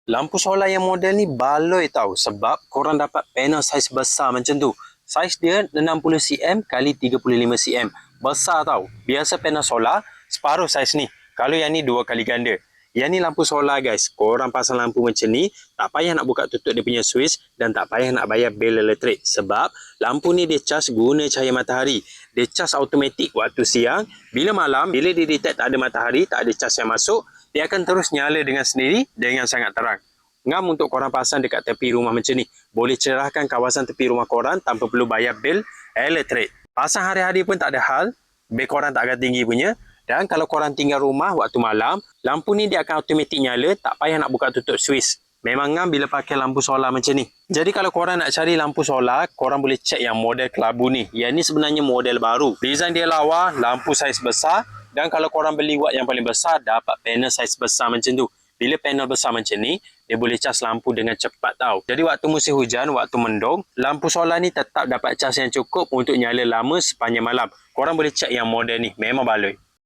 Lampu solar yang model ni baloi tau sebab korang dapat panel saiz besar macam tu. Saiz dia 60cm kali 35cm. Besar tau. Biasa panel solar separuh saiz ni. Kalau yang ni 2 kali ganda. Yang ni lampu solar guys. Korang pasang lampu macam ni, tak payah nak buka tutup dia punya switch dan tak payah nak bayar bil elektrik. Sebab lampu ni dia cas guna cahaya matahari. Dia cas automatik waktu siang. Bila malam, bila dia detect tak ada matahari, tak ada cas yang masuk, dia akan terus nyala dengan sendiri dengan sangat terang. Ngam untuk korang pasang dekat tepi rumah macam ni. Boleh cerahkan kawasan tepi rumah korang tanpa perlu bayar bil elektrik. Pasang hari-hari pun tak ada hal. Bil korang tak akan tinggi punya. Dan kalau korang tinggal rumah waktu malam, lampu ni dia akan automatik nyala, tak payah nak buka tutup switch. Memang ngam bila pakai lampu solar macam ni. Jadi kalau korang nak cari lampu solar, korang boleh cek yang model kelabu ni. Yang ni sebenarnya model baru. Design dia lawa, lampu saiz besar. Dan kalau korang beli watt yang paling besar, dapat panel saiz besar macam tu. Bila panel besar macam ni, dia boleh cas lampu dengan cepat tau. Jadi waktu musim hujan, waktu mendung, lampu solar ni tetap dapat cas yang cukup untuk nyala lama sepanjang malam. Korang boleh cek yang model ni, memang baloi.